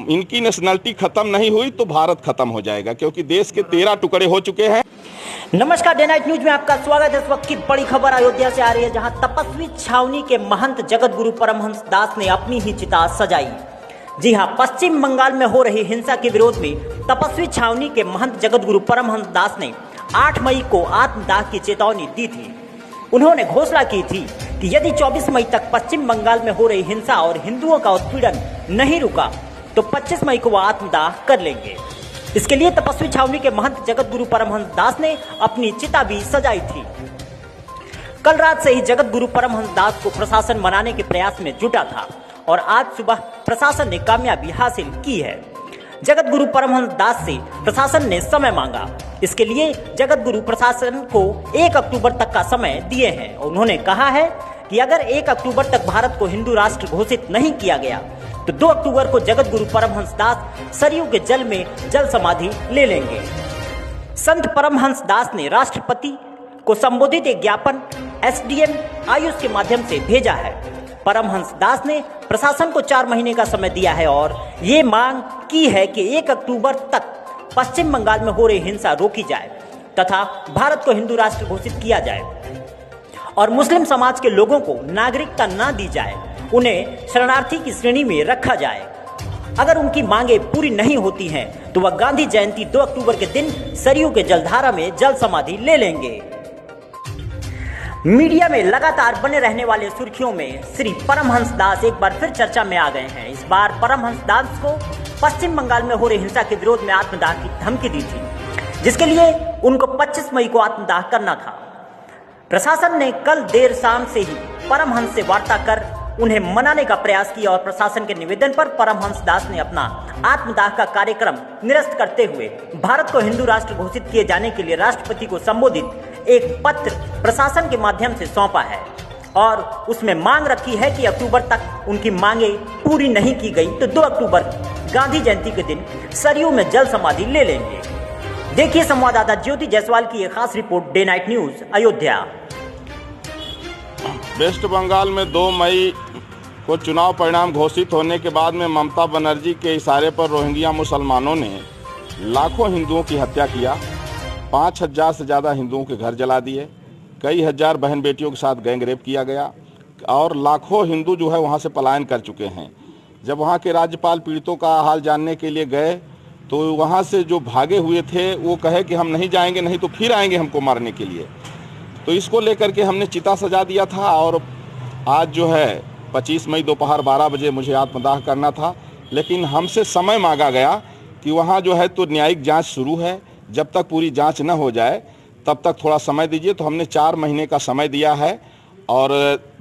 इनकी नेशनलिटी खत्म नहीं हुई तो भारत खत्म हो जाएगा, क्योंकि देश के 13 टुकड़े हो चुके हैं। नमस्कार, डे नाइट न्यूज में आपका स्वागत है। इस वक्त की बड़ी खबर अयोध्या से आ रही है, जहां तपस्वी छावनी के महंत जगत गुरु परमहंस दास ने अपनी ही चिता सजाई। जी हां, पश्चिम बंगाल में हो रही हिंसा के विरोध में तपस्वी छावनी के महंत जगत गुरु परमहंस दास ने 8 मई को आत्मदाह की चेतावनी दी थी। उन्होंने घोषणा की थी कि यदि 24 मई तक पश्चिम बंगाल में हो रही हिंसा और हिंदुओं का उत्पीड़न नहीं रुका तो 25 मई को वह आत्मदाह कर लेंगे। इसके लिए तपस्वी छावनी के महंत जगत गुरु परमहंस दास ने अपनी चिता भी सजाई थी। कल रात से ही जगत गुरु परमहंस दास को प्रशासन मनाने के प्रयास में जुटा था और आज सुबह प्रशासन ने कामयाबी हासिल की है। जगत गुरु परमहंस दास से प्रशासन ने समय मांगा। इसके लिए जगत गुरु प्रशासन को 1 अक्टूबर तक का समय दिए हैं। उन्होंने कहा है कि अगर 1 अक्टूबर तक भारत को हिंदू राष्ट्र घोषित नहीं किया गया तो 2 अक्टूबर को जगत गुरु परमहंस दास सरयू के जल में जल समाधि ले लेंगे। संत परमहंस दास ने राष्ट्रपति को संबोधित एक ज्ञापन एसडीएम आयुष के माध्यम से भेजा है। परमहंस दास ने प्रशासन को 4 महीने का समय दिया है और ये मांग की है कि 1 अक्टूबर तक पश्चिम बंगाल में हो रही हिंसा रोकी जाए तथा भारत को हिंदू राष्ट्र घोषित किया जाए और मुस्लिम समाज के लोगों को नागरिकता न दी जाए, उन्हें शरणार्थी की श्रेणी में रखा जाए। अगर उनकी मांगे पूरी नहीं होती हैं तो वह गांधी जयंती 2 अक्टूबर के दिन सरयू के जलधारा में जल समाधि ले लेंगे। मीडिया में लगातार बने रहने वाले सुर्खियों में श्री परमहंस दास एक बार फिर चर्चा में आ गए हैं। इस बार परमहंस दास को पश्चिम बंगाल में हो रही हिंसा के विरोध में आत्मदाह की धमकी दी थी, जिसके लिए उनको 25 मई को आत्मदाह करना था। प्रशासन ने कल देर शाम से ही परमहंस से वार्ता कर उन्हें मनाने का प्रयास किया और प्रशासन के निवेदन पर परमहंस दास ने अपना आत्मदाह का कार्यक्रम निरस्त करते हुए भारत को हिंदू राष्ट्र घोषित किए जाने के लिए राष्ट्रपति को संबोधित एक पत्र प्रशासन के माध्यम से सौंपा है और उसमें मांग रखी है कि अक्टूबर तक उनकी मांगे पूरी नहीं की गई तो 2 अक्टूबर गांधी जयंती के दिन सरयू में जल समाधि ले लेंगे। देखिए संवाददाता ज्योति जायसवाल की एक खास रिपोर्ट, day night news Ayodhya. West Bengal में 2 मई को चुनाव परिणाम घोषित होने के बाद में ममता बनर्जी के इशारे पर रोहिंग्या मुसलमानों ने लाखों हिंदुओं की हत्या किया। 5000 से ज़्यादा हिंदुओं के घर जला दिए, कई हजार बहन बेटियों के साथ गैंग रेप किया गया और लाखों हिंदू जो है वहाँ से पलायन कर चुके हैं। जब वहाँ के राज्यपाल पीड़ितों का हाल जानने के लिए गए तो वहाँ से जो भागे हुए थे वो कहे कि हम नहीं जाएंगे, नहीं तो फिर आएंगे हमको मारने के लिए। तो इसको लेकर के हमने चिता सजा दिया था और आज जो है 25 मई दोपहर 12 बजे मुझे आत्मदाह करना था, लेकिन हमसे समय मांगा गया कि वहाँ जो है तो न्यायिक जांच शुरू है, जब तक पूरी जांच न हो जाए तब तक थोड़ा समय दीजिए। तो हमने 4 महीने का समय दिया है और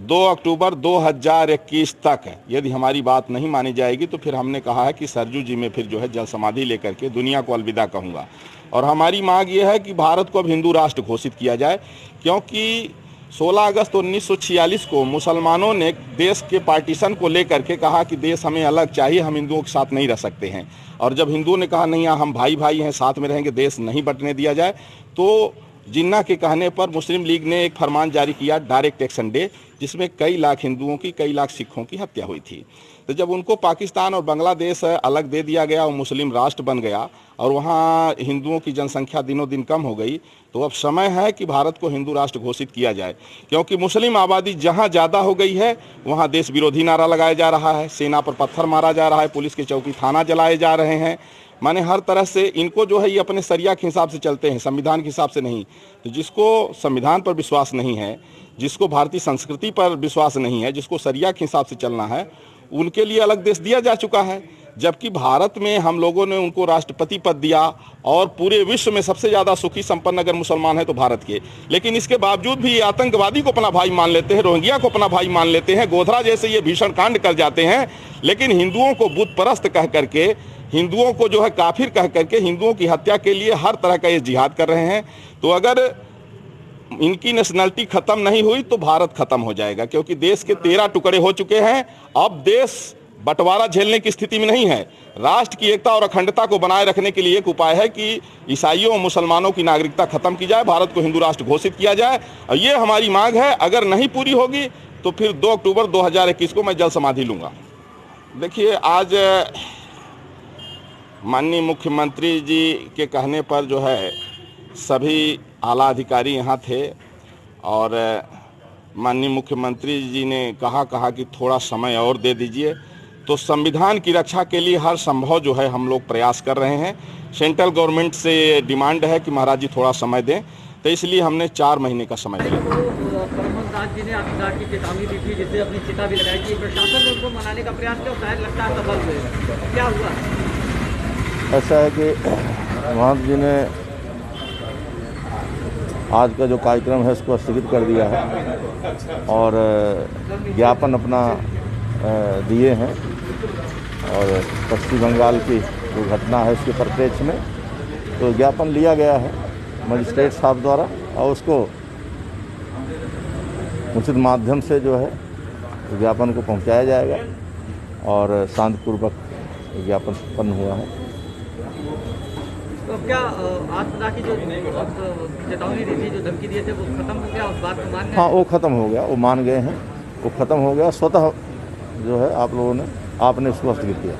2 अक्टूबर 2021 तक यदि हमारी बात नहीं मानी जाएगी तो फिर हमने कहा है कि सरजू जी में फिर जो है जल समाधि लेकर के दुनिया को अलविदा कहूँगा। और हमारी मांग ये है कि भारत को अब हिंदू राष्ट्र घोषित किया जाए, क्योंकि 16 अगस्त 1946 को मुसलमानों ने देश के पार्टीशन को लेकर के कहा कि देश हमें अलग चाहिए, हम हिंदुओं के साथ नहीं रह सकते हैं। और जब हिंदुओं ने कहा नहीं हम भाई भाई हैं, साथ में रहेंगे, देश नहीं बंटने दिया जाए, तो जिन्ना के कहने पर मुस्लिम लीग ने एक फरमान जारी किया, डायरेक्ट एक्शन डे, जिसमें कई लाख हिंदुओं की, कई लाख सिखों की हत्या हुई थी। तो जब उनको पाकिस्तान और बांग्लादेश अलग दे दिया गया और मुस्लिम राष्ट्र बन गया और वहाँ हिंदुओं की जनसंख्या दिनों दिन कम हो गई, तो अब समय है कि भारत को हिंदू राष्ट्र घोषित किया जाए, क्योंकि मुस्लिम आबादी जहाँ ज़्यादा हो गई है वहाँ देश विरोधी नारा लगाया जा रहा है, सेना पर पत्थर मारा जा रहा है, पुलिस के चौकी थाना जलाए जा रहे हैं। माने हर तरह से इनको जो है ये अपने सरिया के हिसाब से चलते हैं, संविधान के हिसाब से नहीं। तो जिसको संविधान पर विश्वास नहीं है, जिसको भारतीय संस्कृति पर विश्वास नहीं है, जिसको सरिया के हिसाब से चलना है, उनके लिए अलग देश दिया जा चुका है। जबकि भारत में हम लोगों ने उनको राष्ट्रपति पद दिया और पूरे विश्व में सबसे ज़्यादा सुखी संपन्न अगर मुसलमान है तो भारत के, लेकिन इसके बावजूद भी ये आतंकवादी को अपना भाई मान लेते हैं, रोहिंग्या को अपना भाई मान लेते हैं, गोधरा जैसे ये भीषण कांड कर जाते हैं, लेकिन हिंदुओं को बुत परस्त कह करके, हिंदुओं को जो है काफिर कह करके हिंदुओं की हत्या के लिए हर तरह का ये जिहाद कर रहे हैं। तो अगर इनकी नेशनलिटी खत्म नहीं हुई तो भारत खत्म हो जाएगा, क्योंकि देश के 13 टुकड़े हो चुके हैं। अब देश बंटवारा झेलने की स्थिति में नहीं है। राष्ट्र की एकता और अखंडता को बनाए रखने के लिए एक उपाय है कि ईसाइयों और मुसलमानों की नागरिकता खत्म की जाए, भारत को हिंदू राष्ट्र घोषित किया जाए। और ये हमारी मांग है। अगर नहीं पूरी होगी तो फिर 2 अक्टूबर 2021 को मैं जल समाधि लूँगा। देखिए, आज माननीय मुख्यमंत्री जी के कहने पर जो है सभी आला अधिकारी यहाँ थे और माननीय मुख्यमंत्री जी ने कहा कि थोड़ा समय और दे दीजिए। तो संविधान की रक्षा के लिए हर संभव जो है हम लोग प्रयास कर रहे हैं। सेंट्रल गवर्नमेंट से डिमांड है कि महाराज जी थोड़ा समय दें, तो इसलिए हमने 4 महीने का समय लिया। परमहंस दास जी ने आतंकवाद की चेतावनी दी थी, जिससे अपनी चिता भी लगाई थी। प्रशासन ने उनको मनाने का प्रयास किया और शायद लगता है सफल हुए। क्या हुआ? ऐसा है कि महंत जी ने आज का जो कार्यक्रम है उसको स्थगित कर दिया है और ज्ञापन अपना दिए हैं और पश्चिम बंगाल की जो घटना है उसके परिप्रेक्ष्य में तो ज्ञापन लिया गया है मजिस्ट्रेट साहब द्वारा और उसको उचित माध्यम से जो है ज्ञापन को पहुंचाया जाएगा और शांतिपूर्वक ज्ञापन संपन्न हुआ है। तो क्या आत्मदाह की जो चेतावनी दी थी, जो धमकी दिए थे, वो खत्म हो गया? उस बात को मान गए? हाँ, वो ख़त्म हो गया, वो मान गए हैं, वो ख़त्म हो गया। स्वतः जो है आप लोगों ने आपने उसको स्थगित किया।